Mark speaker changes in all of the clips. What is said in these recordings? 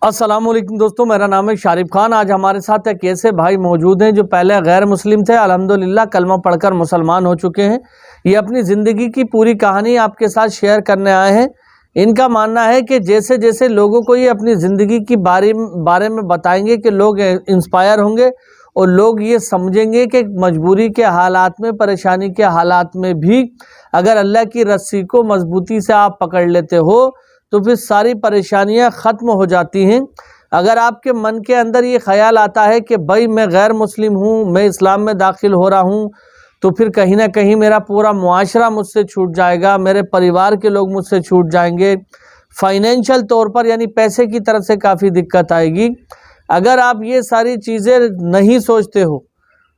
Speaker 1: अस्सलाम वालेकुम दोस्तों, मेरा नाम है शारिफ खान। आज हमारे साथ एक ऐसे भाई मौजूद हैं जो पहले गैर मुस्लिम थे, अल्हम्दुलिल्लाह कलमा पढ़कर मुसलमान हो चुके हैं। ये अपनी ज़िंदगी की पूरी कहानी आपके साथ शेयर करने आए हैं। इनका मानना है कि जैसे जैसे लोगों को ये अपनी ज़िंदगी की बारे में बताएंगे कि लोग इंस्पायर होंगे और लोग ये समझेंगे कि मजबूरी के हालात में, परेशानी के हालात में भी अगर अल्लाह की रस्सी को मजबूती से आप पकड़ लेते हो तो फिर सारी परेशानियां ख़त्म हो जाती हैं। अगर आपके मन के अंदर ये ख्याल आता है कि भाई मैं गैर मुस्लिम हूँ, मैं इस्लाम में दाखिल हो रहा हूँ, तो फिर कहीं ना कहीं मेरा पूरा मुआशरा मुझसे छूट जाएगा, मेरे परिवार के लोग मुझसे छूट जाएंगे, फाइनेंशियल तौर पर यानी पैसे की तरफ से काफ़ी दिक्कत आएगी। अगर आप ये सारी चीज़ें नहीं सोचते हो,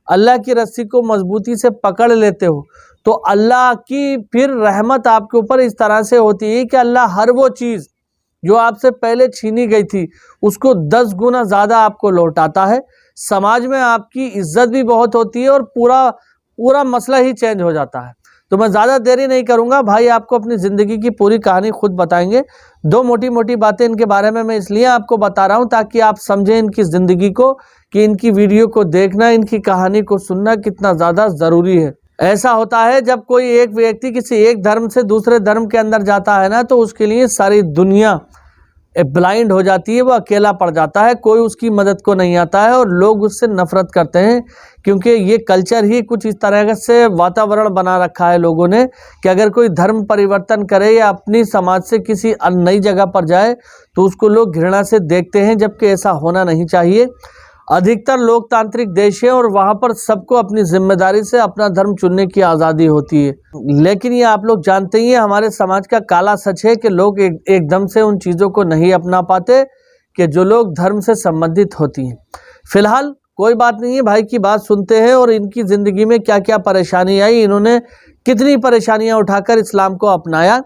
Speaker 1: अल्लाह की रस्सी को मजबूती से पकड़ लेते हो, तो अल्लाह की फिर रहमत आपके ऊपर इस तरह से होती है कि अल्लाह हर वो चीज़ जो आपसे पहले छीनी गई थी उसको 10 गुना ज़्यादा आपको लौटाता है। समाज में आपकी इज्जत भी बहुत होती है और पूरा पूरा मसला ही चेंज हो जाता है। तो मैं ज़्यादा देरी नहीं करूँगा, भाई आपको अपनी ज़िंदगी की पूरी कहानी खुद बताएंगे। दो मोटी मोटी बातें इनके बारे में मैं इसलिए आपको बता रहा हूँ ताकि आप समझें इनकी ज़िंदगी को, कि इनकी वीडियो को देखना, इनकी कहानी को सुनना कितना ज़्यादा ज़रूरी है। ऐसा होता है जब कोई एक व्यक्ति किसी एक धर्म से दूसरे धर्म के अंदर जाता है ना, तो उसके लिए सारी दुनिया ब्लाइंड हो जाती है, वो अकेला पड़ जाता है, कोई उसकी मदद को नहीं आता है और लोग उससे नफरत करते हैं, क्योंकि ये कल्चर ही कुछ इस तरह से वातावरण बना रखा है लोगों ने कि अगर कोई धर्म परिवर्तन करे या अपनी समाज से किसी नई जगह पर जाए तो उसको लोग घृणा से देखते हैं, जबकि ऐसा होना नहीं चाहिए। अधिकतर लोकतांत्रिक देश है और वहाँ पर सबको अपनी जिम्मेदारी से अपना धर्म चुनने की आज़ादी होती है। लेकिन ये आप लोग जानते ही हैं, हमारे समाज का काला सच है कि लोग एकदम से उन चीज़ों को नहीं अपना पाते कि जो लोग धर्म से संबंधित होती हैं। फिलहाल कोई बात नहीं है, भाई की बात सुनते हैं और इनकी ज़िंदगी में क्या क्या परेशानी आई, इन्होंने कितनी परेशानियाँ उठाकर इस्लाम को अपनाया,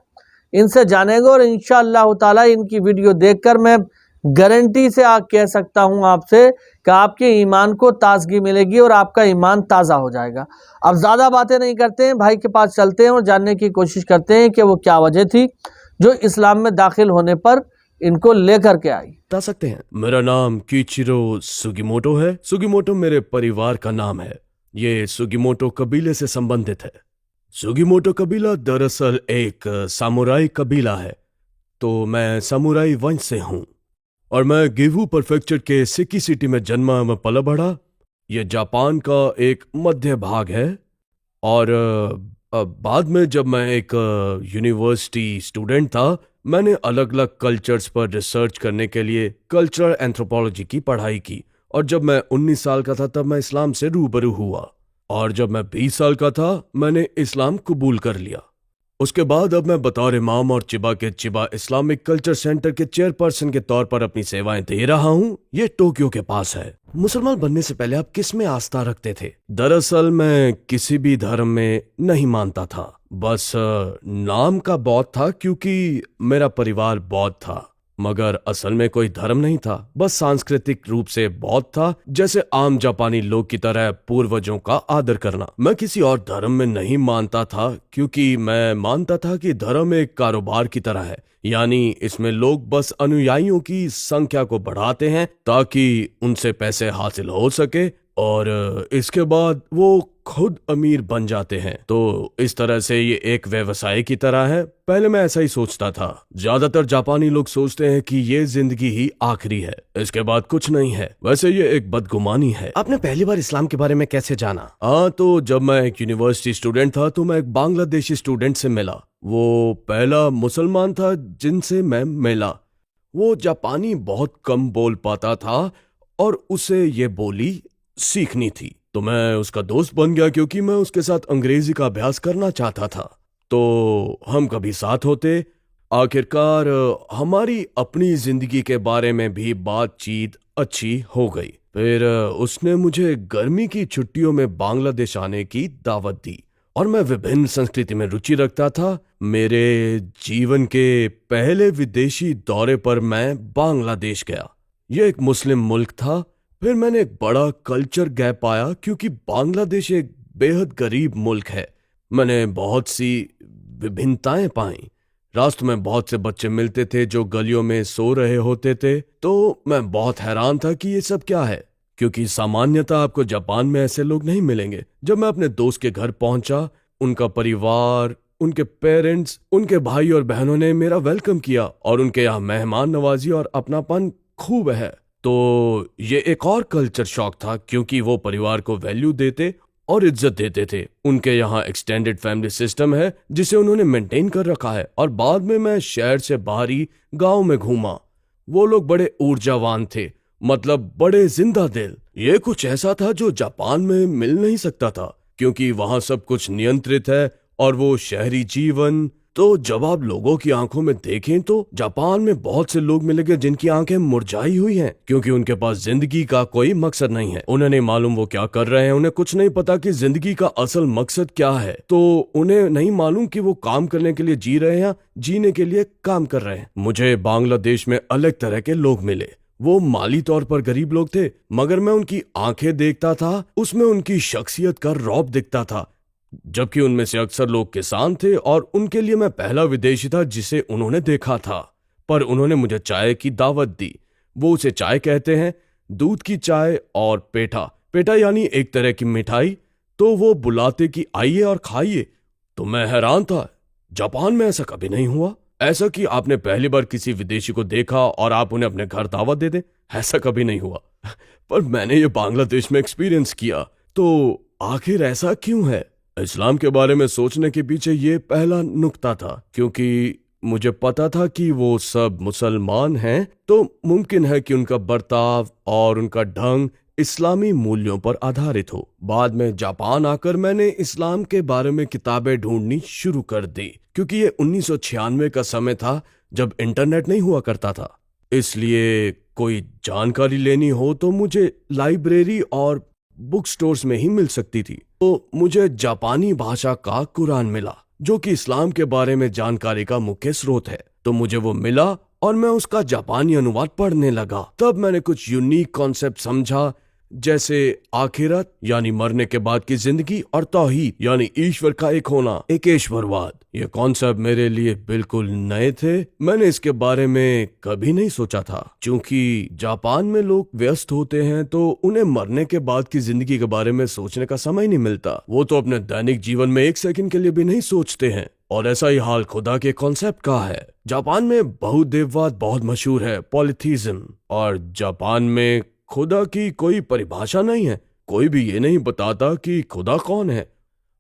Speaker 1: इनसे जानेंगे। और इंशाअल्लाह ताला इनकी वीडियो देखकर मैं गारंटी से कह सकता हूं आपसे कि आपके ईमान को ताजगी मिलेगी और आपका ईमान ताज़ा हो जाएगा। अब ज़्यादा बातें नहीं करते हैं, भाई के पास चलते हैं और जानने की कोशिश करते हैं कि वो क्या वजह थी जो इस्लाम में दाखिल होने पर इनको लेकर के आई।
Speaker 2: बता सकते हैं? मेरा नाम कीचिरो सुगिमोटो है। सुगिमोटो मेरे परिवार का नाम है। ये सुगिमोटो कबीले से संबंधित है। सुगिमोटो कबीला दरअसल एक सामुराई कबीला है, तो मैं सामुराई वंश से हूँ और मैं गिवू प्रेफेक्चर के सिकी सिटी में जन्मा व पला बढ़ा। ये जापान का एक मध्य भाग है और बाद में जब मैं एक यूनिवर्सिटी स्टूडेंट था, मैंने अलग अलग कल्चर्स पर रिसर्च करने के लिए कल्चरल एंथ्रोपोलॉजी की पढ़ाई की। और जब मैं 19 साल का था तब मैं इस्लाम से रूबरू हुआ और जब मैं 20 साल का था मैंने इस्लाम कबूल कर लिया। उसके बाद अब मैं बतौर इमाम और चिबा के चिबा इस्लामिक कल्चर सेंटर के चेयरपर्सन के तौर पर अपनी सेवाएं दे रहा हूँ। ये टोक्यो के पास है। मुसलमान बनने से पहले आप किस में आस्था रखते थे? दरअसल मैं किसी भी धर्म में नहीं मानता था, बस नाम का बौद्ध था क्योंकि मेरा परिवार बौद्ध था, मगर असल में कोई धर्म नहीं था, बस सांस्कृतिक रूप से बौद्ध था, जैसे आम जापानी लोग की तरह पूर्वजों का आदर करना। मैं किसी और धर्म में नहीं मानता था क्योंकि मैं मानता था कि धर्म एक कारोबार की तरह है, यानी इसमें लोग बस अनुयायियों की संख्या को बढ़ाते हैं ताकि उनसे पैसे हासिल हो सके और इसके बाद वो खुद अमीर बन जाते हैं। तो इस तरह से ये एक व्यवसाय की तरह है। पहले मैं ऐसा ही सोचता था। ज्यादातर जापानी लोग सोचते हैं कि ये जिंदगी ही आखिरी है, इसके बाद कुछ नहीं है। वैसे ये एक बदगुमानी है। आपने पहली बार इस्लाम के बारे में कैसे जाना? हाँ, तो जब मैं एक यूनिवर्सिटी स्टूडेंट था तो मैं एक बांग्लादेशी स्टूडेंट से मिला। वो पहला मुसलमान था जिनसे मैं मिला। वो जापानी बहुत कम बोल पाता था और उसे ये बोली सीखनी थी, तो मैं उसका दोस्त बन गया क्योंकि मैं उसके साथ अंग्रेजी का अभ्यास करना चाहता था। तो हम कभी साथ होते। आखिरकार हमारी अपनी जिंदगी के बारे में भी बातचीत अच्छी हो गई। फिर उसने मुझे गर्मी की छुट्टियों में बांग्लादेश आने की दावत दी और मैं विभिन्न संस्कृति में रुचि रखता था। मेरे जीवन के पहले विदेशी दौरे पर मैं बांग्लादेश गया। यह एक मुस्लिम मुल्क था। फिर मैंने एक बड़ा कल्चर गैप पाया क्योंकि बांग्लादेश एक बेहद गरीब मुल्क है। मैंने बहुत सी विभिन्नताएं पाई। रास्ते में बहुत से बच्चे मिलते थे जो गलियों में सो रहे होते थे, तो मैं बहुत हैरान था कि ये सब क्या है, क्योंकि सामान्यतः आपको जापान में ऐसे लोग नहीं मिलेंगे। जब मैं अपने दोस्त के घर पहुंचा, उनका परिवार, उनके पेरेंट्स, उनके भाई और बहनों ने मेरा वेलकम किया और उनके यहाँ मेहमान नवाजी और अपनापन खूब है। तो ये एक और कल्चर शॉक था, क्योंकि वो परिवार को वैल्यू देते और इज्जत देते थे। उनके यहाँ एक्सटेंडेड फैमिली सिस्टम है जिसे उन्होंने मेंटेन कर रखा है। और बाद में मैं शहर से बाहरी गांव में घूमा। वो लोग बड़े ऊर्जावान थे, मतलब बड़े जिंदा दिल। ये कुछ ऐसा था जो जापान में मिल नहीं सकता था, क्योंकि वहां सब कुछ नियंत्रित है और वो शहरी जीवन। तो जब आप लोगों की आंखों में देखें तो जापान में बहुत से लोग मिलेंगे जिनकी आंखें मुरझाई हुई हैं, क्योंकि उनके पास जिंदगी का कोई मकसद नहीं है। उन्हें नहीं मालूम वो क्या कर रहे हैं, उन्हें कुछ नहीं पता कि जिंदगी का असल मकसद क्या है। तो उन्हें नहीं मालूम कि वो काम करने के लिए जी रहे हैं या जीने के लिए काम कर रहे हैं। मुझे बांग्लादेश में अलग तरह के लोग मिले। वो माली तौर पर गरीब लोग थे, मगर मैं उनकी आंखें देखता था, उसमें उनकी शख्सियत का रौब दिखता था। जबकि उनमें से अक्सर लोग किसान थे और उनके लिए मैं पहला विदेशी था जिसे उन्होंने देखा था। पर उन्होंने मुझे चाय की दावत दी। वो उसे चाय कहते हैं, दूध की चाय और पेठा। पेठा यानी एक तरह की मिठाई। तो वो बुलाते कि आइए और खाइए। तो मैं हैरान था, जापान में ऐसा कभी नहीं हुआ। ऐसा कि आपने पहली बार किसी विदेशी को देखा और आप उन्हें अपने घर दावत दे दें, ऐसा कभी नहीं हुआ। पर मैंने ये बांग्लादेश में एक्सपीरियंस किया। तो आखिर ऐसा क्यों है? इस्लाम के बारे में सोचने के पीछे ये पहला नुक्ता था, क्योंकि मुझे पता था कि वो सब मुसलमान हैं, तो मुमकिन है कि उनका बर्ताव और उनका ढंग इस्लामी मूल्यों पर आधारित हो। बाद में जापान आकर मैंने इस्लाम के बारे में किताबें ढूंढनी शुरू कर दी, क्योंकि ये 1996 का समय था जब इंटरनेट नहीं हुआ करता था। इसलिए कोई जानकारी लेनी हो तो मुझे लाइब्रेरी और बुक स्टोर्स में ही मिल सकती थी। तो मुझे जापानी भाषा का कुरान मिला, जो कि इस्लाम के बारे में जानकारी का मुख्य स्रोत है। तो मुझे वो मिला और मैं उसका जापानी अनुवाद पढ़ने लगा। तब मैंने कुछ यूनिक कॉन्सेप्ट समझा, जैसे आखिरत यानी मरने के बाद की जिंदगी, और तौहीद यानी ईश्वर का एक होना, एकेश्वरवाद। ये कॉन्सेप्ट मेरे लिए बिल्कुल नए थे। मैंने इसके बारे में कभी नहीं सोचा था। क्योंकि जापान में लोग व्यस्त होते हैं तो उन्हें मरने के बाद की जिंदगी के बारे में सोचने का समय नहीं मिलता। वो तो अपने दैनिक जीवन में एक सेकंड के लिए भी नहीं सोचते हैं। और ऐसा ही हाल खुदा के कॉन्सेप्ट का है। जापान में बहुदेववाद बहुत मशहूर है, पॉलीथीज्म। और जापान में खुदा की कोई परिभाषा नहीं है। कोई भी ये नहीं बताता कि खुदा कौन है।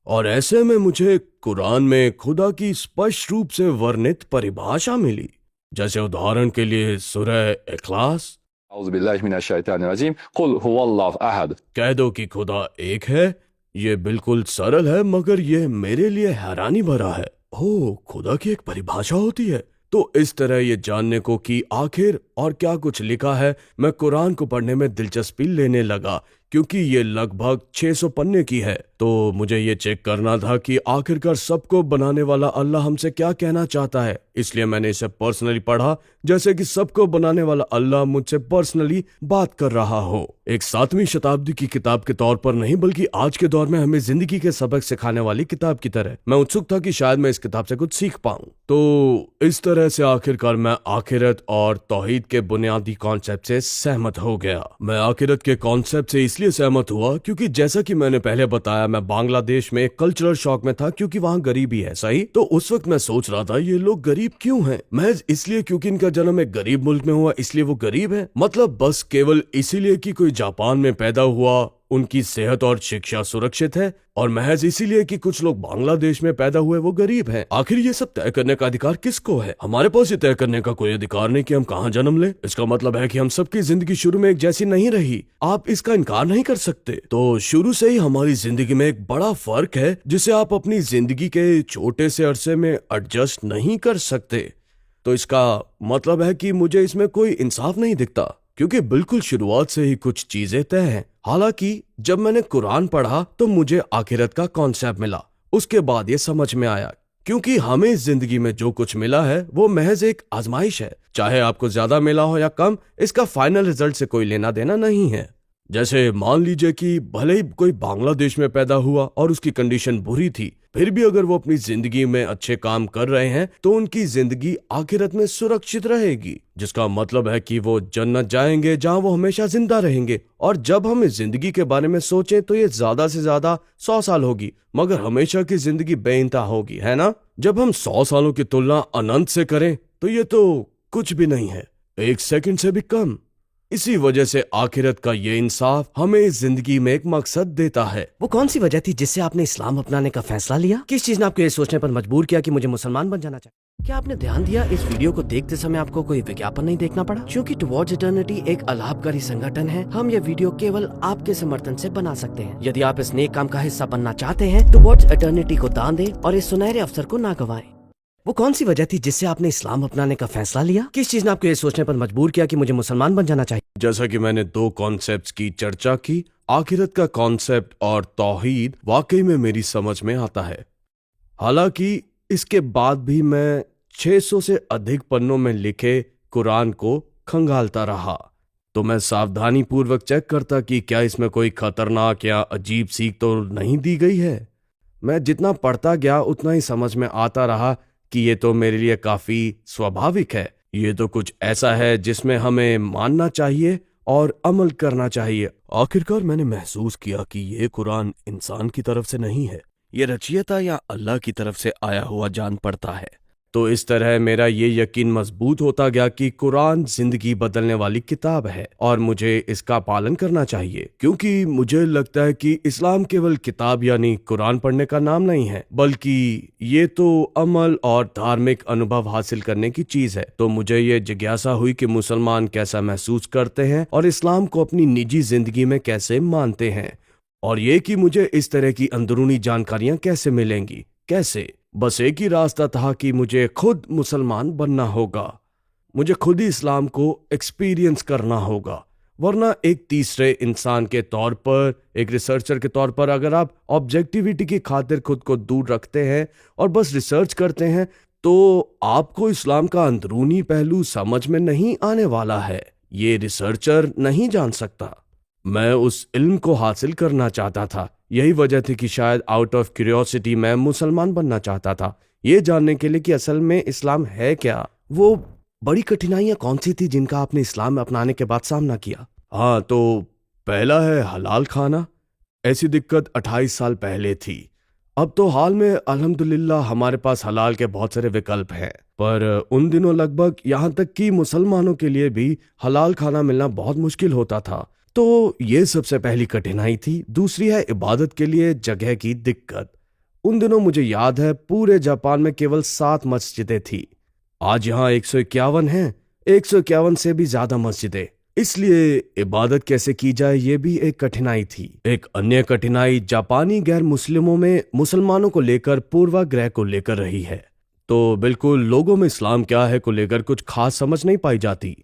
Speaker 2: और ऐसे में मुझे कुरान में खुदा की स्पष्ट रूप से वर्णित परिभाषा मिली। जैसे उदाहरण के लिए सूरह इखलास,
Speaker 3: औज़ुबिल्लाहिमिनश्शैतानिर्रजीम, कुल हुवल्लाहु अहद।
Speaker 2: कह दो कि खुदा एक है। ये बिल्कुल सरल है, मगर ये मेरे लिए हैरानी भरा है। ओह, खुदा की एक परिभाषा होती है। तो इस तरह ये जानने को कि आखिर और क्या कुछ लिखा है, मैं कुरान को पढ़ने में दिलचस्पी लेने लगा, क्योंकि ये लगभग 600 पन्ने की है। तो मुझे ये चेक करना था कि आखिरकार सबको बनाने वाला अल्लाह हमसे क्या कहना चाहता है। इसलिए मैंने इसे पर्सनली पढ़ा, जैसे कि सबको बनाने वाला अल्लाह मुझसे पर्सनली बात कर रहा हो। एक 7वीं शताब्दी की किताब के तौर पर नहीं, बल्कि आज के दौर में हमें जिंदगी के सबक सिखाने वाली किताब की तरह। मैं उत्सुक था कि शायद मैं इस किताब से कुछ सीख पाऊं। तो इस तरह से आखिरकार मैं आखिरत और तौहीद के बुनियादी कॉन्सेप्ट से सहमत हो गया। मैं आखिरत के कॉन्सेप्ट से इसलिए सहमत हुआ क्योंकि जैसा कि मैंने पहले बताया, मैं बांग्लादेश में एक कल्चरल शॉक में था, क्योंकि वहाँ गरीबी है। सही, तो उस वक्त मैं सोच रहा था ये लोग गरीब क्यों हैं? महज इसलिए क्योंकि इनका जन्म एक गरीब मुल्क में हुआ इसलिए वो गरीब है? मतलब बस केवल इसीलिए कि कोई जापान में पैदा हुआ उनकी सेहत और शिक्षा सुरक्षित है, और महज इसीलिए कि कुछ लोग बांग्लादेश में पैदा हुए वो गरीब हैं? आखिर ये सब तय करने का अधिकार किसको है? हमारे पास ये तय करने का कोई अधिकार नहीं कि हम कहाँ जन्म लें। इसका मतलब है कि हम सबकी जिंदगी शुरू में एक जैसी नहीं रही। आप इसका इनकार नहीं कर सकते। तो शुरू से ही हमारी जिंदगी में एक बड़ा फर्क है जिसे आप अपनी जिंदगी के छोटे से अरसे में एडजस्ट नहीं कर सकते। तो इसका मतलब है कि मुझे इसमें कोई इंसाफ नहीं दिखता, क्योंकि बिल्कुल शुरुआत से ही कुछ चीजें तय हैं। हालांकि जब मैंने कुरान पढ़ा तो मुझे आखिरत का कॉन्सेप्ट मिला। उसके बाद ये समझ में आया, क्योंकि हमें इस जिंदगी में जो कुछ मिला है वो महज एक आजमाइश है। चाहे आपको ज्यादा मिला हो या कम, इसका फाइनल रिजल्ट से कोई लेना देना नहीं है। जैसे मान लीजिए कि भले ही कोई बांग्लादेश में पैदा हुआ और उसकी कंडीशन बुरी थी, फिर भी अगर वो अपनी जिंदगी में अच्छे काम कर रहे हैं तो उनकी जिंदगी आखिरत में सुरक्षित रहेगी, जिसका मतलब है कि वो जन्नत जाएंगे जहां वो हमेशा जिंदा रहेंगे। और जब हम इस जिंदगी के बारे में सोचें तो ये ज्यादा से ज्यादा 100 साल होगी, मगर हमेशा की जिंदगी बेइंतहा होगी, है ना। जब हम 100 सालों की तुलना अनंत से करें तो ये तो कुछ भी नहीं है, 1 सेकंड से भी कम। इसी वजह से आखिरत का ये इंसाफ हमें इस जिंदगी में एक मकसद देता है।
Speaker 4: वो कौन सी वजह थी जिससे आपने इस्लाम अपनाने का फैसला लिया? किस चीज ने आपको ये सोचने पर मजबूर किया कि मुझे मुसलमान बन जाना चाहिए? क्या आपने ध्यान दिया इस वीडियो को देखते समय आपको कोई विज्ञापन नहीं देखना पड़ा? क्योंकि टुवर्ड्स इटर्निटी एक अलाभकारी संगठन है, हम ये वीडियो केवल आपके समर्थन से बना सकते हैं। यदि आप इस नेक काम का हिस्सा बनना चाहते हैं, टुवर्ड्स इटर्निटी को दान दें और इस सुनहरे अवसर को ना गंवाएं। वो कौन सी वजह थी जिससे आपने इस्लाम अपनाने का फैसला लिया? किस चीज ने आपको ये सोचने पर मजबूर किया कि मुझे मुसलमान बन जाना चाहिए?
Speaker 2: जैसा कि मैंने 2 कॉन्सेप्ट्स की चर्चा की, आखिरत का कॉन्सेप्ट और तौहीद वाकई में मेरी समझ में आता है। हालांकि इसके बाद भी मैं 600 से अधिक पन्नों में लिखे कुरान को खंगालता रहा, तो मैं सावधानी पूर्वक चेक करता कि क्या इसमें कोई खतरनाक या अजीब सीख तो नहीं दी गई है। मैं जितना पढ़ता गया उतना ही समझ में आता रहा कि ये तो मेरे लिए काफी स्वाभाविक है, ये तो कुछ ऐसा है जिसमें हमें मानना चाहिए और अमल करना चाहिए। आखिरकार मैंने महसूस किया कि ये कुरान इंसान की तरफ से नहीं है, ये रचयिता या अल्लाह की तरफ से आया हुआ जान पड़ता है। तो इस तरह मेरा ये यकीन मजबूत होता गया कि कुरान जिंदगी बदलने वाली किताब है और मुझे इसका पालन करना चाहिए, क्योंकि मुझे लगता है कि इस्लाम केवल किताब यानी कुरान पढ़ने का नाम नहीं है, बल्कि ये तो अमल और धार्मिक अनुभव हासिल करने की चीज है। तो मुझे ये जिज्ञासा हुई कि मुसलमान कैसा महसूस करते हैं और इस्लाम को अपनी निजी जिंदगी में कैसे मानते हैं, और ये कि मुझे इस तरह की अंदरूनी जानकारियां कैसे मिलेंगी। कैसे? बस एक ही रास्ता था कि मुझे खुद मुसलमान बनना होगा, मुझे खुद ही इस्लाम को एक्सपीरियंस करना होगा। वरना एक तीसरे इंसान के तौर पर, एक रिसर्चर के तौर पर, अगर आप ऑब्जेक्टिविटी की खातिर खुद को दूर रखते हैं और बस रिसर्च करते हैं तो आपको इस्लाम का अंदरूनी पहलू समझ में नहीं आने वाला है। ये रिसर्चर नहीं जान सकता। मैं उस इल्म को हासिल करना चाहता था, यही वजह थी कि शायद आउट ऑफ क्यूरियोसिटी मैं मुसलमान बनना चाहता था, ये जानने के लिए कि असल में इस्लाम है क्या। वो बड़ी कठिनाइयां कौन सी थी जिनका आपने इस्लाम में अपनाने के बाद सामना किया? हाँ, तो पहला है हलाल खाना। ऐसी दिक्कत 28 साल पहले थी। अब तो हाल में अल्हम्दुलिल्लाह हमारे पास हलाल के बहुत सारे विकल्प हैं, पर उन दिनों लगभग यहाँ तक कि मुसलमानों के लिए भी हलाल खाना मिलना बहुत मुश्किल होता था। तो ये सबसे पहली कठिनाई थी। दूसरी है इबादत के लिए जगह की दिक्कत। उन दिनों मुझे याद है पूरे जापान में केवल 7 मस्जिदें थी, आज यहाँ 151 हैं, 151 से भी ज्यादा मस्जिदें। इसलिए इबादत कैसे की जाए ये भी एक कठिनाई थी। एक अन्य कठिनाई जापानी गैर मुस्लिमों में मुसलमानों को लेकर पूर्वाग्रह को लेकर रही है। तो बिल्कुल लोगों में इस्लाम क्या है को लेकर कुछ खास समझ नहीं पाई जाती।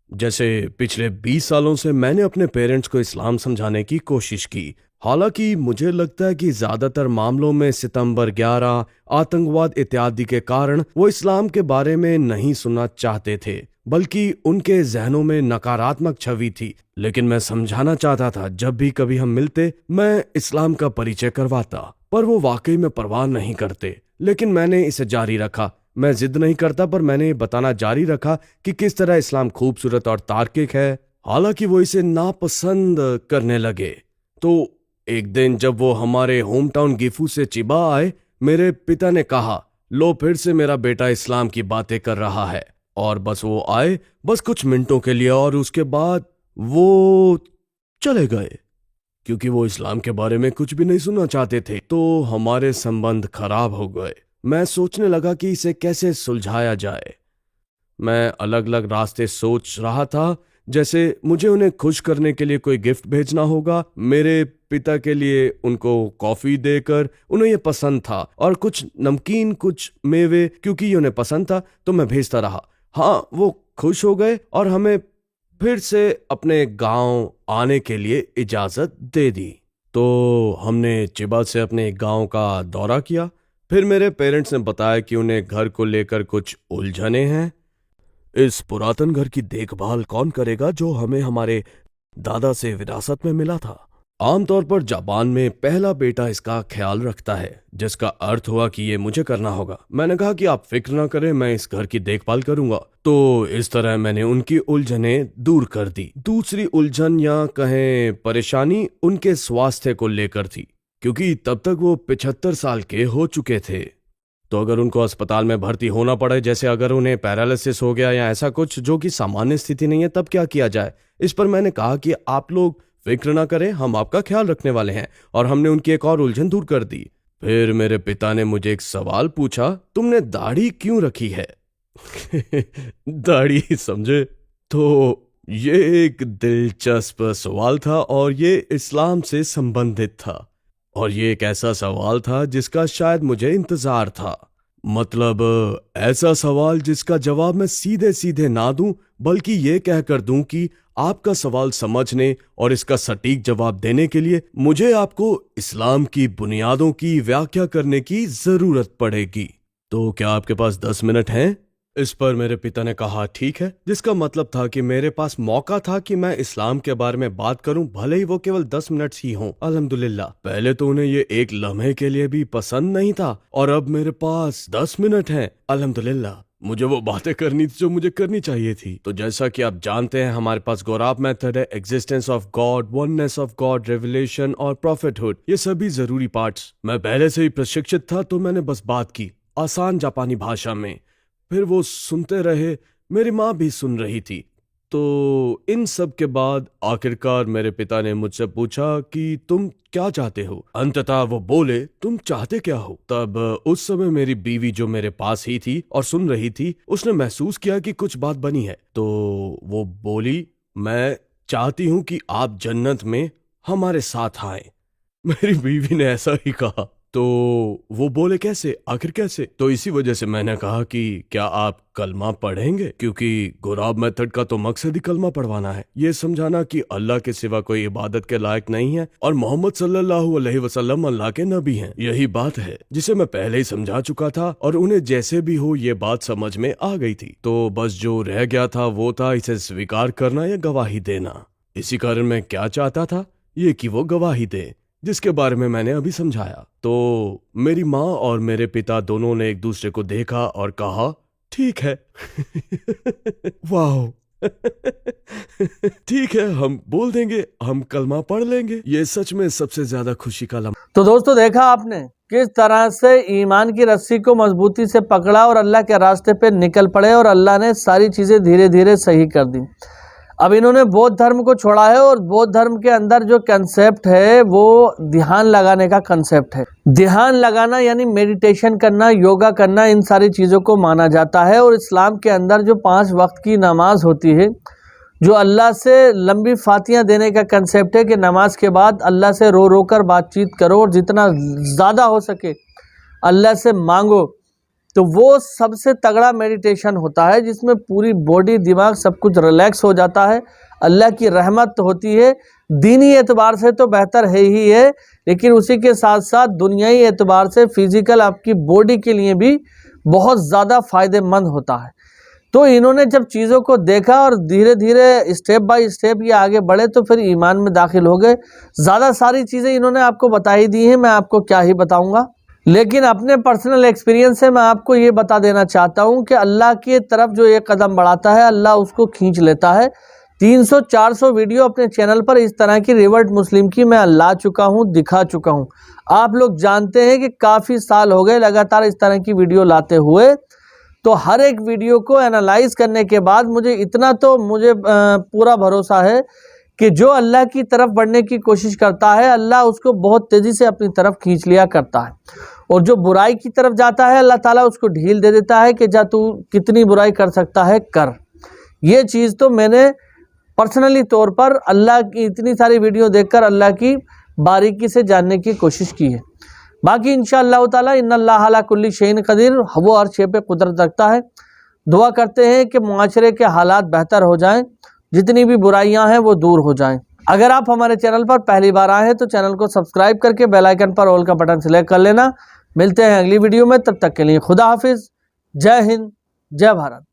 Speaker 2: जैसे पिछले 20 सालों से मैंने अपने पेरेंट्स को इस्लाम समझाने की कोशिश की, हालांकि मुझे लगता है कि ज्यादातर मामलों में सितंबर 11, आतंकवाद इत्यादि के कारण वो इस्लाम के बारे में नहीं सुनना चाहते थे, बल्कि उनके जहनों में नकारात्मक छवि थी। लेकिन मैं समझाना चाहता था, जब भी कभी हम मिलते मैं इस्लाम का परिचय करवाता, पर वो वाकई में परवाह नहीं करते। लेकिन मैंने इसे जारी रखा। मैं जिद नहीं करता, पर मैंने ये बताना जारी रखा कि किस तरह इस्लाम खूबसूरत और तार्किक है। हालांकि वो इसे नापसंद करने लगे। तो एक दिन जब वो हमारे होम टाउन गिफू से चिबा आए, मेरे पिता ने कहा, लो फिर से मेरा बेटा इस्लाम की बातें कर रहा है। और बस वो आए, बस कुछ मिनटों के लिए, और उसके बाद वो चले गए, क्योंकि वो इस्लाम के बारे में कुछ भी नहीं सुनना चाहते थे। तो हमारे संबंध खराब हो गए। मैं सोचने लगा कि इसे कैसे सुलझाया जाए। मैं अलग अलग रास्ते सोच रहा था, जैसे मुझे उन्हें खुश करने के लिए कोई गिफ्ट भेजना होगा। मेरे पिता के लिए उनको कॉफी देकर, उन्हें ये पसंद था, और कुछ नमकीन, कुछ मेवे, क्योंकि ये उन्हें पसंद था तो मैं भेजता रहा। हाँ, वो खुश हो गए और हमें फिर से अपने गांव आने के लिए इजाजत दे दी। तो हमने चिबा से अपने गांव का दौरा किया। फिर मेरे पेरेंट्स ने बताया कि उन्हें घर को लेकर कुछ उलझने हैं। इस पुरातन घर की देखभाल कौन करेगा जो हमें हमारे दादा से विरासत में मिला था। आमतौर पर जापान में पहला बेटा इसका ख्याल रखता है, जिसका अर्थ हुआ कि ये मुझे करना होगा। मैंने कहा कि आप फिक्र ना करें, मैं इस घर की देखभाल करूंगा। तो इस तरह मैंने उनकी उलझनें दूर कर दी। दूसरी उलझन या कहें परेशानी उनके स्वास्थ्य को लेकर थी, क्योंकि तब तक वो 75 साल के हो चुके थे। तो अगर उनको अस्पताल में भर्ती होना पड़े, जैसे अगर उन्हें पैरालिसिस हो गया या ऐसा कुछ जो कि सामान्य स्थिति नहीं है, तब क्या किया जाए। इस पर मैंने कहा कि आप लोग फिक्र ना करें, हम आपका ख्याल रखने वाले हैं, और हमने उनकी एक और उलझन दूर कर दी। फिर मेरे पिता ने मुझे एक सवाल पूछा, तुमने दाढ़ी क्यों रखी है? दाढ़ी समझे? तो ये एक दिलचस्प सवाल था और ये इस्लाम से संबंधित था, और ये एक ऐसा सवाल था जिसका शायद मुझे इंतजार था। मतलब ऐसा सवाल जिसका जवाब मैं सीधे सीधे ना दूं, बल्कि ये कहकर दूं कि आपका सवाल समझने और इसका सटीक जवाब देने के लिए मुझे आपको इस्लाम की बुनियादों की व्याख्या करने की जरूरत पड़ेगी। तो क्या आपके पास 10 मिनट हैं? इस पर मेरे पिता ने कहा ठीक है, जिसका मतलब था कि मेरे पास मौका था कि मैं इस्लाम के बारे में बात करूं, भले ही वो केवल 10 मिनट ही हों। अल्हम्दुलिल्लाह। पहले तो उन्हें ये एक लम्हे के लिए भी पसंद नहीं था, और अब मेरे पास 10 मिनट हैं। अल्हम्दुलिल्लाह, मुझे वो बातें करनी थी जो मुझे करनी चाहिए थी। तो जैसा कि आप जानते हैं, हमारे पास गौराब मेथड है, existence of God, oneness of God, revelation और प्रॉफिटहुड, ये सभी जरूरी पार्ट्स। मैं पहले से ही प्रशिक्षित था, तो मैंने बस बात की आसान जापानी भाषा में। फिर वो सुनते रहे, मेरी माँ भी सुन रही थी। तो इन सब के बाद आखिरकार मेरे पिता ने मुझसे पूछा कि तुम क्या चाहते हो? अंततः वो बोले, तुम चाहते क्या हो? तब उस समय मेरी बीवी जो मेरे पास ही थी और सुन रही थी, उसने महसूस किया कि कुछ बात बनी है। तो वो बोली, मैं चाहती हूं कि आप जन्नत में हमारे साथ आएं। मेरी बीवी ने ऐसा ही कहा। तो वो बोले, कैसे? आखिर कैसे? तो इसी वजह से मैंने कहा कि क्या आप कलमा पढ़ेंगे, क्योंकि गौराब मेथड का तो मकसद ही कलमा पढ़वाना है, ये समझाना कि अल्लाह के सिवा कोई इबादत के लायक नहीं है और मोहम्मद सल्लल्लाहु अलैहि वसल्लम अल्लाह के नबी हैं। यही बात है जिसे मैं पहले ही समझा चुका था, और उन्हें जैसे भी हो ये बात समझ में आ गई थी। तो बस जो रह गया था वो था इसे स्वीकार करना या गवाही देना। इसी कारण मैं क्या चाहता था, ये कि वो गवाही दे, जिसके बारे में मैंने अभी समझाया। तो मेरी माँ और मेरे पिता दोनों ने एक दूसरे को देखा और कहा, ठीक है। वाह। ठीक है, हम बोल देंगे, हम कलमा पढ़ लेंगे। ये सच में सबसे ज्यादा खुशी का लम्हा।
Speaker 1: तो दोस्तों, देखा आपने किस तरह से ईमान की रस्सी को मजबूती से पकड़ा और अल्लाह के रास्ते पे निकल पड़े, और अल्लाह ने सारी चीज़ें धीरे धीरे सही कर दी। अब इन्होंने बौद्ध धर्म को छोड़ा है, और बौद्ध धर्म के अंदर जो कंसेप्ट है वो ध्यान लगाने का कंसेप्ट है। ध्यान लगाना यानी मेडिटेशन करना, योगा करना, इन सारी चीज़ों को माना जाता है। और इस्लाम के अंदर जो 5 वक्त की नमाज होती है, जो अल्लाह से लंबी फातियाँ देने का कंसेप्ट है कि नमाज के बाद अल्लाह से रो रो कर बातचीत करो और जितना ज़्यादा हो सके अल्लाह से मांगो, तो वो सबसे तगड़ा मेडिटेशन होता है, जिसमें पूरी बॉडी दिमाग सब कुछ रिलैक्स हो जाता है। अल्लाह की रहमत होती है। दीनी एतबार से तो बेहतर है ही है, लेकिन उसी के साथ साथ दुनियाई एतबार से फिजिकल आपकी बॉडी के लिए भी बहुत ज़्यादा फ़ायदेमंद होता है। तो इन्होंने जब चीज़ों को देखा और धीरे धीरे स्टेप बाय स्टेप ये आगे बढ़े, तो फिर ईमान में दाखिल हो गए। ज़्यादा सारी चीज़ें इन्होंने आपको बता ही दी हैं, मैं आपको क्या ही बताऊँगा। लेकिन अपने पर्सनल एक्सपीरियंस से मैं आपको ये बता देना चाहता हूँ कि अल्लाह की तरफ जो एक कदम बढ़ाता है, अल्लाह उसको खींच लेता है। 300-400 वीडियो अपने चैनल पर इस तरह की रिवर्ट मुस्लिम की मैं ला चुका हूँ, दिखा चुका हूँ। आप लोग जानते हैं कि काफ़ी साल हो गए लगातार इस तरह की वीडियो लाते हुए। तो हर एक वीडियो को एनालाइज करने के बाद मुझे पूरा भरोसा है कि जो अल्लाह की तरफ बढ़ने की कोशिश करता है, अल्लाह उसको बहुत तेज़ी से अपनी तरफ खींच लिया करता है, और जो बुराई की तरफ जाता है, अल्लाह ताला उसको ढील दे देता है कि जा तू कितनी बुराई कर सकता है कर। ये चीज़ तो मैंने पर्सनली तौर पर अल्लाह की इतनी सारी वीडियो देखकर अल्लाह की बारीकी से जानने की कोशिश की है। बाकी इंशाअल्लाह ताला इन्नल्लाह अला कुल्ली शैइन कदीर, वो हर शे पे कुदरत रखता है। दुआ करते हैं कि मुआशरे के हालात बेहतर हो जाएं, जितनी भी बुराइयां हैं वो दूर हो जाएं। अगर आप हमारे चैनल पर पहली बार आए हैं तो चैनल को सब्सक्राइब करके बेल आइकन पर ऑल का बटन सेलेक्ट कर लेना। मिलते हैं अगली वीडियो में, तब तक के लिए खुदा हाफिज। जय हिंद, जय भारत।